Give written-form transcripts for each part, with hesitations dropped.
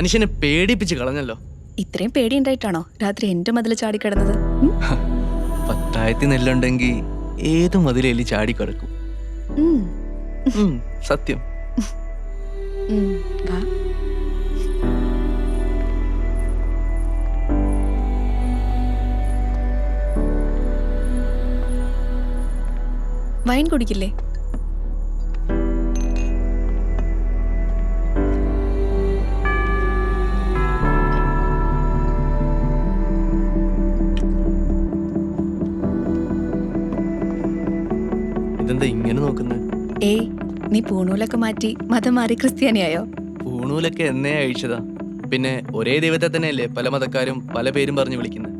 മനുഷ്യനെ പേടിപ്പിച്ച് കളഞ്ഞല്ലോ. ഇത്രയും പേടിയുണ്ടായിട്ടാണോ രാത്രി എന്റെ മതിൽ ചാടിക്കിടന്നത്? പത്തായത്തി നെല്ലുണ്ടെങ്കിൽ ഏത് മതിലേലി ചാടിക്കിടക്കും. സത്യം. വാ. വൈൻ കുടിക്കില്ലേ? ഇതെന്താ ഇങ്ങനെ നോക്കുന്നത്? ഏയ്, നീ പൂണൂലൊക്കെ മാറ്റി മതം മാറി ക്രിസ്ത്യാനിയായോ? പൂണൂലൊക്കെ എന്നേ അഴിച്ചതാ. പിന്നെ ഒരേ ദൈവത്തെ തന്നെയല്ലേ പല മതക്കാരും പല പേരും പറഞ്ഞു വിളിക്കുന്നത്.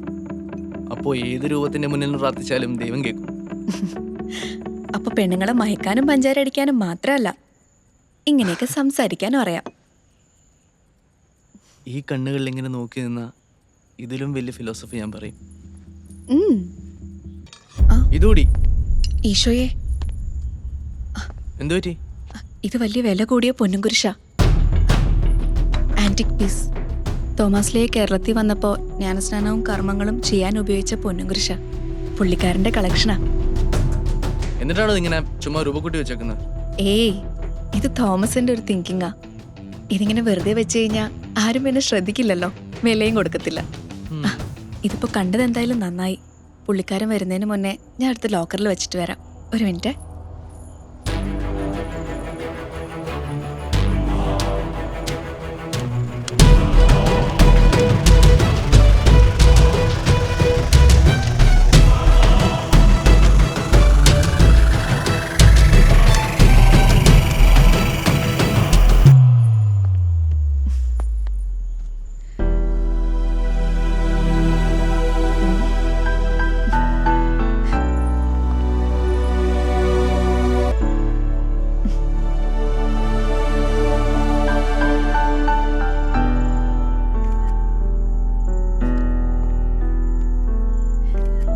അപ്പോ ഏത് രൂപത്തിന്റെ മുന്നിൽ പ്രാർത്ഥിച്ചാലും ദൈവം കേൾക്കും. അപ്പൊ പെണ്ണുങ്ങളെ മയക്കാനും പഞ്ചാരടിക്കാനും മാത്രല്ല, ഇങ്ങനെയൊക്കെ സംസാരിക്കാനും അറിയാം. ഈ കണ്ണുകളിൽ ഇങ്ങനെ നോക്കി നിന്ന ഇതിലും വലിയ ഫിലോസഫി ഞാൻ പറയും. ഇതൂടി. ഈശോയെ, എന്തു പറ്റി? ഇത് വലിയ വില കൂടിയ പൊന്നും കുരിശ. Antique piece. തോമസ് ലേ കേരളത്തിൽ വന്നപ്പോ ജ്ഞാനസ്നാനവും കർമ്മങ്ങളും ചെയ്യാൻ ഉപയോഗിച്ച പൊന്നും കുരിശ. പുള്ളിക്കാരന്റെ കളക്ഷനാ. എന്നിട്ടാണോ ഇങ്ങനെ ചുമ്മാ രൂപക്കൂട്ടി വെച്ചേക്കുന്നത്? ഏയ്, ഇത് തോമസിന്റെ ഒരു തിങ്കിങ്ങാ. ഇതിങ്ങനെ വെറുതെ വെച്ച് കഴിഞ്ഞാ ആരും എന്നെ ശ്രദ്ധിക്കില്ലല്ലോ, വിലയും കൊടുക്കത്തില്ല. ഇതിപ്പോ കണ്ടത് എന്തായാലും നന്നായി. പുള്ളിക്കാരൻ വരുന്നതിന് മുന്നേ ഞാൻ അടുത്ത ലോക്കറിൽ വെച്ചിട്ട് വരാം. ഒരു മിനിറ്റ്.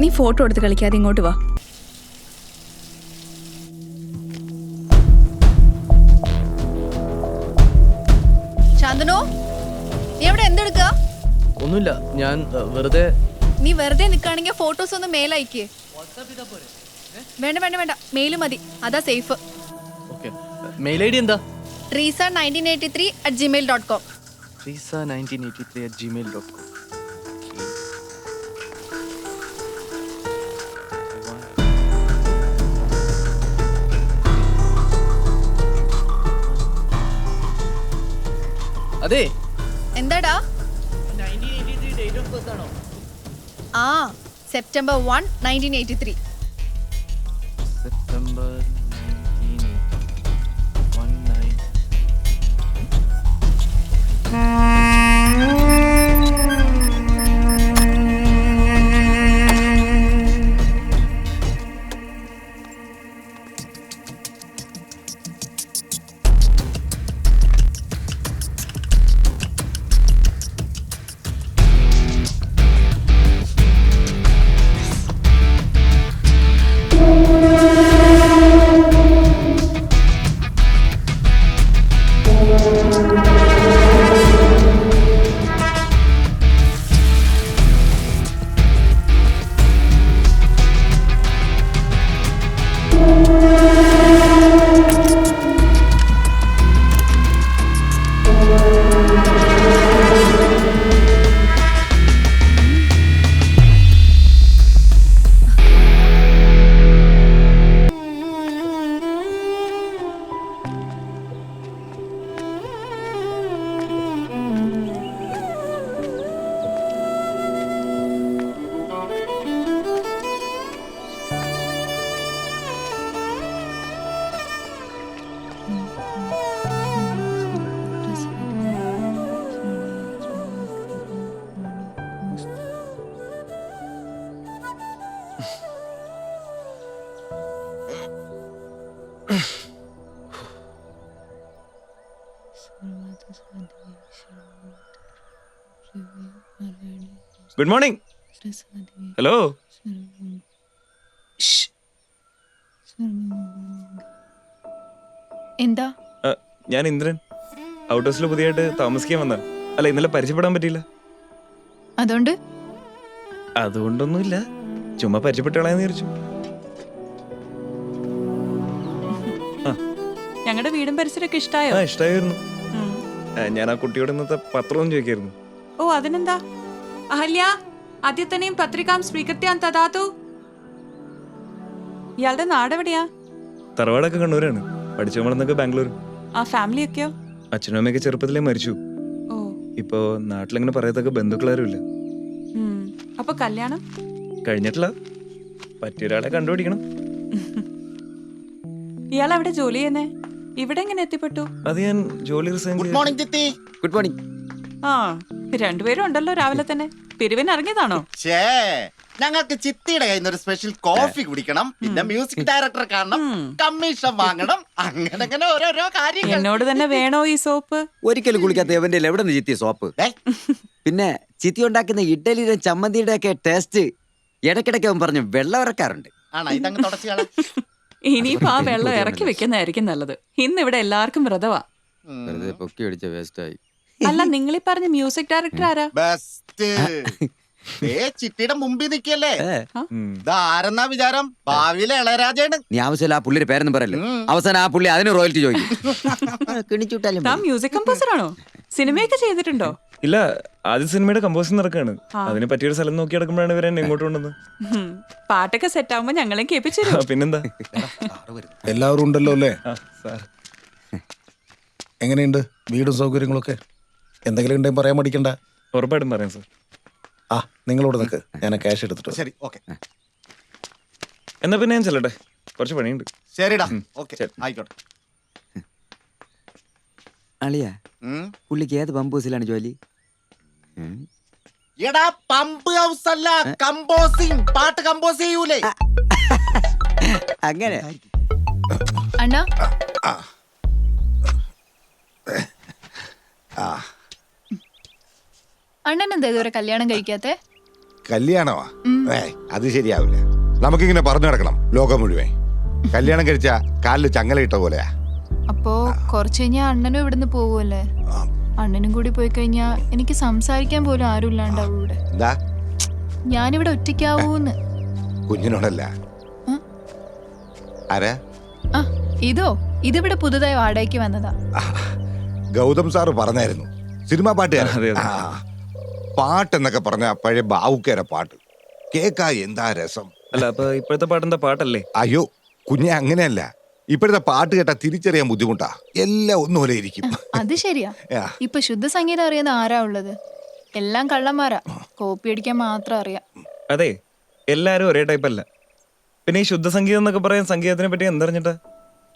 നീ ഫോട്ടോ എടുത്ത് കളിക്കാതെ ഇങ്ങോട്ട് വാ. ശാന്തനോ, നീ അവിടെ എന്തെടുക്ക? ഒന്നുമില്ല, ഞാൻ വെറുതെ. നീ വെറുതെ നിൽക്കുകയാണെങ്കിൽ ഫോട്ടോസ് ഒന്ന് മെയിലയക്ക്. വേണ്ട വേണ്ട വേണ്ട, മെയില് മതി, അതാ സേഫ്. മെയിൽ ഐ ഡി എന്താ? trisa1983@gmail.com. trisa1983@gmail.com. അതെ, എന്താടാ? 1983 ഡേറ്റ് ഓഫ് ബർത്ത് ആണോ? ആ, September 1, 1983. September 1919. Good morning. Hello. എന്താ? ഞാൻ ഇന്ദ്രൻ. ഔട്ട് ഹൗസിൽ പുതിയതായിട്ട് താമസിക്കാൻ വന്ന. അല്ല ഇന്നലെ പരിചയപ്പെടാൻ പറ്റിയില്ല. അതുകൊണ്ട് അതുകൊണ്ടൊന്നുമില്ല, ചുമ്മാ പരിചയപ്പെട്ടളാന്ന് വിചാരിച്ചു. ഞങ്ങളുടെ വീടും പരിസരമൊക്കെ ഇഷ്ടായോ? ആ ഇഷ്ടമായിരുന്നു. ഞാൻ ആ കുട്ടിയോട് ഇന്നത്തെ പത്രം ചോദിക്കായിരുന്നു. ഓ അതിനെന്താ? അഹല്യ ആദ്യത്തനെയും പത്രികാം സ്വീകൃത്യാൻ തദാതു. ഇയാളുടെ നാടെവിടെയാ? തറവാടൊക്കെ കണ്ണൂരാണ്, പഠിച്ചു വളർന്നൊക്കെ ബാംഗ്ലൂർ. ആ ഫാമിലിയൊക്കെയോ? അച്ഛനും അമ്മയൊക്കെ ചെറുപ്പത്തിലേ മരിച്ചു. ഓ ഇപ്പോ നാട്ടിലെങ്ങനെ പറയത്തൊക്കെ ബന്ധുക്കളാരും ഇല്ല. അപ്പൊ കല്യാണം കഴിഞ്ഞിട്ടില്ല, പറ്റിയൊരാളെ കണ്ടുപിടിക്കണം. ഇയാൾ എവിടെ ജോലി ചെയ്യുന്നേ? ഇവിടെ എങ്ങനെ എത്തിപ്പെട്ടു? അത് ഞാൻ ജോലി റിസൈൻ ഗുഡ് മോർണിംഗ് ചിത്തി. Good morning. ആ രണ്ടുപേരും ഉണ്ടല്ലോ രാവിലെ തന്നെ. പിരിവിന് ഇറങ്ങിയതാണോ? ഛേ, ഞങ്ങൾക്ക് ചിത്തിയുടെ കയ്യിൽ നിന്ന് ഒരു സ്പെഷ്യൽ കോഫി കുടിക്കണം, പിന്നെ മ്യൂസിക് ഡയറക്ടറെ കാണണം, കമ്മീഷൻ വാങ്ങണം, അങ്ങനെ ഓരോരോ കാര്യങ്ങൾ. എന്നോട് തന്നെ വേണോ ഈ സോപ്പ്? ഒരിക്കലും കുളിക്കാത്ത എവന്റെ എവിടെ നിന്ന് ചിത്തിയ സോപ്പ്? ഏയ്, പിന്നെ ചിത്തി ഉണ്ടാക്കുന്ന ഇഡ്ഡലിയുടെ ചമ്മന്തിയുടെ ഒക്കെ ടേസ്റ്റ് ഇടയ്ക്കിടയ്ക്ക് അവൻ പറഞ്ഞു വെള്ളം ഇറക്കാറുണ്ട്. ആണോ? ഇതങ്ങ് തുടച്ചു കളാം. ഇനിയിപ്പോ ആ വെള്ളം ഇറക്കി വെക്കുന്നതായിരിക്കും നല്ലത്. ഇന്ന് ഇവിടെ എല്ലാവർക്കും വ്രതവാ. വെറുതെ പൊക്കി അടിച്ച വേസ്റ്റ് ആയി. അല്ല നിങ്ങളീ പറഞ്ഞ മ്യൂസിക് ഡയറക്ടർ ആരാ? ബെസ്റ്റ്. ചിത്തിയുടെ മുമ്പിൽ നിൽക്കല്ലേ, ഉം. ഇതാരെന്നാ വിചാരം? ഭാവിയിലെ ഇളയരാജയാണ്. നീ ആവശ്യമില്ല ആ പുള്ളിയുടെ പേരൊന്നും പറയല്ലോ. അവസാനം ആ പുള്ളി അതിന് റോയൽറ്റി ചോദിക്കും. കിണിച്ചുട്ടാലും താൻ മ്യൂസിക് കമ്പോസർ ആണോ? സിനിമയൊക്കെ ചെയ്തിട്ടുണ്ടോ? ഇല്ല, ആദ്യ സിനിമയുടെ കമ്പോസിംഗ് നടക്കാണ്. അതിന് പറ്റിയൊരു സ്ഥലം നോക്കി നടക്കുമ്പോഴാണ് ഇവരെ എന്നെ ഇങ്ങോട്ട് കൊണ്ടുവന്നത്. പാട്ടൊക്കെ സെറ്റ് ആവുമ്പോ ഞങ്ങളെയും കേൾപ്പിച്ചു. പിന്നെന്താ? എല്ലാവരും ഉണ്ടല്ലോ അല്ലേ? ആ സാർ, എങ്ങനെയുണ്ട് വീടും സൗകര്യങ്ങളൊക്കെ? എന്തെങ്കിലും ഉണ്ടെങ്കിൽ പറയാൻ മടിക്കണ്ട. ഉറപ്പായിട്ടും പറയാം സാർ. ആ നിങ്ങളോട് നിൽക്ക്, ഞാൻ ക്യാഷ് എടുത്തിട്ട് വരാം. ശരി, ഓക്കെ. എന്നാ പിന്നെ ഞാൻ ചെല്ലട്ടെ, കുറച്ച് പണിയുണ്ട്. ശരിടാ, ഓക്കെ, ശരി. ആയിക്കോട്ടെ. അളിയാ, പുള്ളിക്ക് ഏത് പമ്പ് ഹൗസിലാണ് ജോലി? എടാ പമ്പ് ഹൗസ് അല്ല, കമ്പോസിംഗ്. പാട്ട് കമ്പോസ് ചെയ്യൂലേ? അങ്ങനെ അണ്ണാ അണ്ണൻ എന്താ ഇതുവരെ കല്യാണം കഴിക്കാത്തെ? കല്യാണമാ? അത് ശരിയാവില്ല. നമുക്കിങ്ങനെ പറഞ്ഞു നടക്കണം ലോകം മുഴുവൻ. കല്യാണം കഴിച്ച കാലില് ചങ്ങലയിട്ട പോലെയാ. അപ്പോ കുറച്ച് കഴിഞ്ഞാ അണ്ണനും ഇവിടുന്ന് പോവുമല്ലേ? അണ്ണനും കൂടി പോയി കഴിഞ്ഞാ എനിക്ക് സംസാരിക്കാൻ പോലും ആരും ഇല്ലാണ്ടാവും ഇവിടെ. എന്താ? ഞാനിവിടെ ഒറ്റയ്ക്കാവൂന്ന്. കുഞ്ഞിനോടല്ല. ആരാ? ആ ഇതോ, ഇതിവിടെ പുതുതായി വാടകയ്ക്ക് വന്നതാ. ഗൗതം സാറ് പറഞ്ഞായിരുന്നു, സിനിമാ പാട്ടുകാരൻ. അതെ, അതെ. പാട്ടെന്നൊക്കെ പറഞ്ഞ പഴയ ബാവുക്കേര പാട്ട് കേക്കാ എന്താ രസം. അല്ല അപ്പൊ ഇപ്പോഴത്തെ പാട്ടെന്താ പാട്ടല്ലേ? അയ്യോ കുഞ്ഞെ, അങ്ങനെയല്ല. ഇപ്പോഴത്തെ പാട്ട് കേട്ടാ തിരിച്ചറിയാൻ ബുദ്ധിമുട്ടാ. എല്ലാം ഒന്നുപോലെ ഇരിക്കും. അത് ശരിയാ. ഇപ്പൊ ശുദ്ധ സംഗീതം അറിയുന്ന ആരാ ഉള്ളത്? എല്ലാം കള്ളന്മാരാ, കോപ്പി അടിക്കാൻ മാത്രം അറിയാം. അതെ, എല്ലാരും ഒരേ ടൈപ്പ് അല്ല. പിന്നെ ഈ ശുദ്ധ സംഗീതം എന്നൊക്കെ പറയാൻ സംഗീതത്തിനെ പറ്റി എന്തറിഞ്ഞിട്ടാ?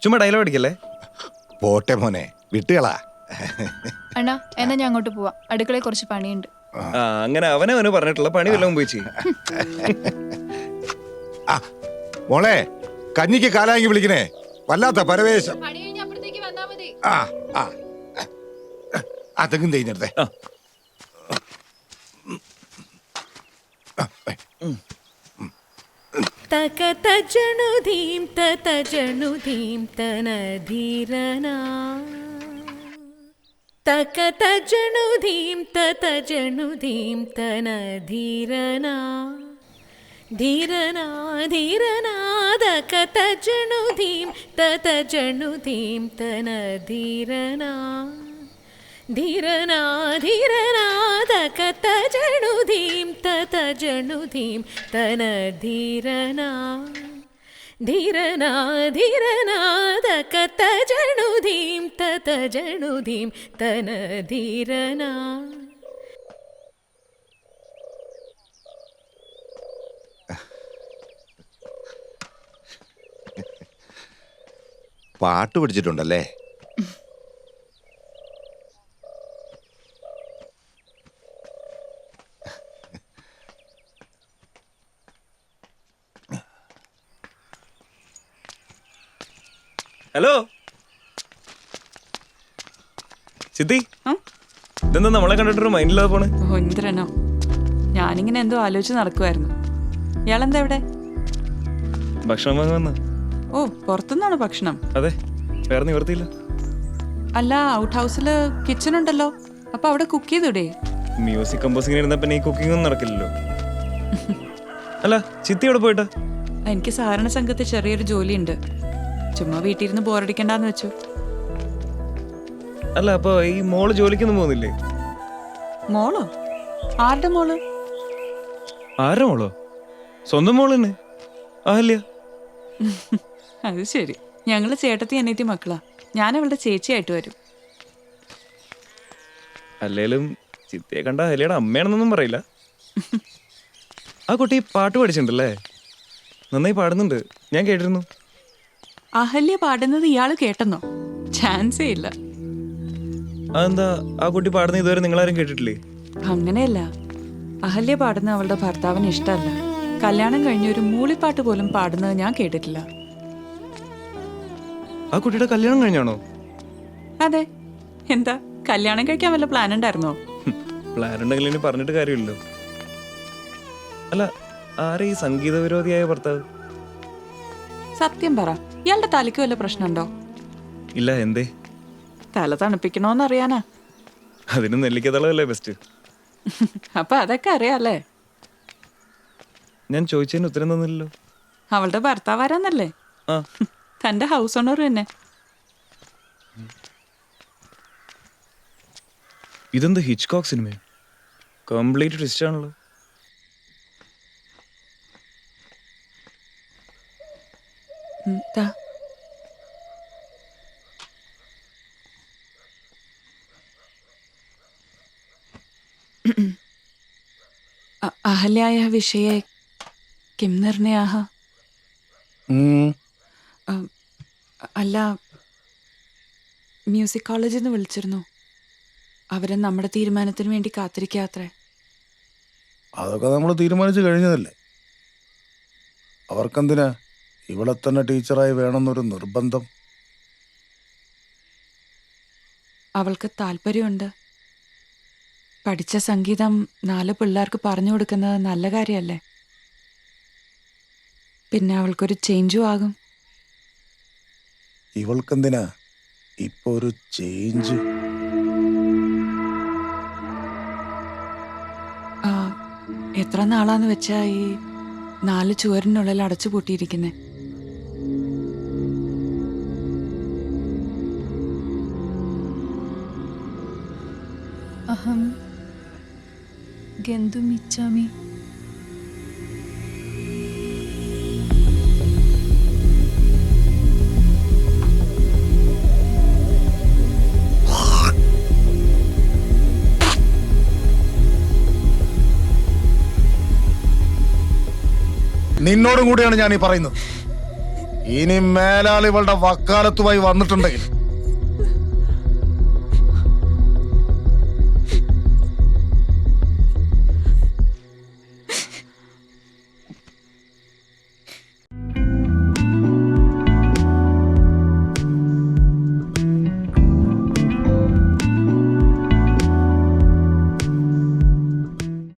ചുമ്മാ ഡയലോഗ് അടിക്കല്ലേ? പോട്ടെ മോനെ, വിട്ടുകളാ. അണ്ണാ എന്നാ ഞാൻ അങ്ങോട്ട് പോവാം, അടുക്കളയിൽ കുറച്ച് പണിയുണ്ട്. ആ അങ്ങനെ അവനവന് പറഞ്ഞിട്ടുള്ള പണി വല്ലതും പോയി ചെയ്യും. മോളെ, കഞ്ഞിക്ക് കാലാങ്കി വിളിക്കണേ, വല്ലാത്ത പരവേശം. ആ ആ അതെങ്കിലും തേഞ്ഞെടുത്തേ. തകതജനുധീം തതജനുധീം തനധീരനാ തകതജനുധീം തതജനുധീം തനധീരനാ ധീരനാ ധീരനാ തകതജനുധീം തതജനുധീം തനധീരനാ ധീരനാ ധീരനാ തകതജനുധീം തതജനുധീം തനധീരനാ ധീരനാ ധീരനാ തകതജനുധീം തതജനുധീം തനധീരനാ. പാട്ട് പഠിച്ചിട്ടുണ്ടല്ലേ? ഹലോ സിദ്ധി, ഇതെന്താ നമ്മളെ കണ്ടിട്ടൊരു മൈൻഡില്ലാതെ പോണ്? ഓ ഇന്ദ്രനോ, ഞാനിങ്ങനെ എന്തോ ആലോചിച്ച് നടക്കുമായിരുന്നു. ഇയാളെന്താ ഇവിടെ? ഭക്ഷണം വാങ്ങി വന്ന. ഓ പുറത്തുനിന്നാണോ ഭക്ഷണം? അതെ, വേറെ നിവർത്തിയില്ല. അല്ല ഔട്ട് ഹൗസില് കിച്ചൺ ഉണ്ടല്ലോ. അപ്പൊ അവിടെ കുക്ക് ചെയ്തൂടെ? മ്യൂസിക് കമ്പോസിങ്ങിന് ഇരുന്ന പിന്നെ ഈ കുക്കിംഗ് ഒന്നും നടക്കില്ലല്ലോ. അല്ല ചിത്തി എവിടെ പോയിട്ടാ? എനിക്ക് സഹകരണ സംഘത്തിൽ ചെറിയൊരു ജോലിയുണ്ട്. ചുമ്മാ വീട്ടിലിരുന്ന് ബോറടിക്കണ്ടെന്ന് വെച്ചു. അല്ല അപ്പൊ ഈ മോള് ജോലിക്കൊന്നും പോകുന്നില്ലേ? മോളോ? ആരുടെ മോള്? ആരുടെ മോളോ? സ്വന്തം മോള് തന്നെ. അഹല്യ. അത് ശരി. ഞങ്ങള് ചേട്ടത്തി അനിയത്തി മക്കളാ. ഞാൻ അവളുടെ ചേച്ചിയായിട്ട് വരും. അല്ലേലും ചിത്തിയെ കണ്ട അഹല്യയുടെ അമ്മയാണെന്നൊന്നും പറയില്ല. ആ കുട്ടി പാട്ട് പഠിച്ചിട്ടുണ്ടല്ലേ? നന്നായി പാടുന്നുണ്ട്, ഞാൻ കേട്ടിരുന്നു. അഹല്യ പാടുന്നത് ഇയാള് കേട്ടെന്നോ? ചാൻസേ ഇല്ല. അതെന്താ ആ കുട്ടി പാടുന്ന ഇതുവരെ നിങ്ങളാരും കേട്ടിട്ടില്ലേ? അങ്ങനെയല്ല, അഹല്യ പാടുന്ന അവളുടെ ഭർത്താവിന് ഇഷ്ടമല്ല. കല്യാണം കഴിഞ്ഞ ഒരു മൂളിപ്പാട്ട് പോലും പാടുന്നത് ഞാൻ കേട്ടിട്ടില്ല. ആ കുട്ടിയുടെ കല്യാണം കഴിഞ്ഞാണോ? അതെ. എന്താ, കല്യാണം കഴിക്കാൻ വല്ല പ്ലാൻ ഉണ്ടായിരുന്നോ? പ്ലാൻ ഉണ്ടെങ്കിൽ ഇനി പറഞ്ഞിട്ട് കാര്യമില്ലല്ലോ. അല്ല ആരെ ഈ സംഗീത വിരോധിയായ ഭർത്താവ്? സത്യം പറ, ഇയാളുടെ തലയ്ക്ക് വല്ല പ്രശ്നമുണ്ടോ? ഇല്ല, എന്തേ? തല തണുപ്പിക്കണോന്നറിയാനാ. അതിന് നെല്ലിക്കതളല്ലേ ബെസ്റ്റ്. അപ്പൊ അതൊക്കെ അറിയാല്ലേ? ഞാൻ ചോദിച്ചതിന് ഉത്തരം തന്നില്ലല്ലോ. അവളുടെ ഭർത്താവ് ആരാന്നല്ലേ? ആ, തന്റെ ഹൗസ് ഓണർ തന്നെ. ഇതെന്ത് ഹിച്ച്കോക്ക് സിനിമയോ? കംപ്ലീറ്റ് ട്വിസ്റ്റ് ആണല്ലോ. ദാ. അഹല്യായ വിഷയെ കിം നിർണയാഹ? അല്ല, മ്യൂസിക് കോളേജിൽ നിന്ന് വിളിച്ചിരുന്നു. അവരെ നമ്മുടെ തീരുമാനത്തിന് വേണ്ടി കാത്തിരിക്കാത്രേ. അതൊക്കെ നമ്മൾ തീരുമാനിച്ചു കഴിഞ്ഞതല്ലേ. അവർക്കെന്തിനാ ഇവിടെ തന്നെ ടീച്ചറായി വേണമെന്നൊരു നിർബന്ധം? അവൾക്ക് താല്പര്യമുണ്ട്. പഠിച്ച സംഗീതം 4 പിള്ളേർക്ക് പറഞ്ഞു കൊടുക്കുന്നത് നല്ല കാര്യമല്ലേ? പിന്നെ അവൾക്കൊരു ചേഞ്ചും ആകും. ഇവൾക്കെന്തിനാ ഇപ്പൊ ഒരു ചേഞ്ച്? എത്ര നാളാന്ന് വെച്ചാ ഈ 4 ചുവരിനുള്ളിൽ അടച്ചു പൂട്ടിയിരിക്കുന്നേ. അഹം ഗന്തുമിച്ഛാമി. നിന്നോടും കൂടിയാണ് ഞാൻ ഈ പറയുന്നത്. ഇനി മേലാൽ ഇവളുടെ വക്കാലത്തുമായി വന്നിട്ടുണ്ടെങ്കിൽ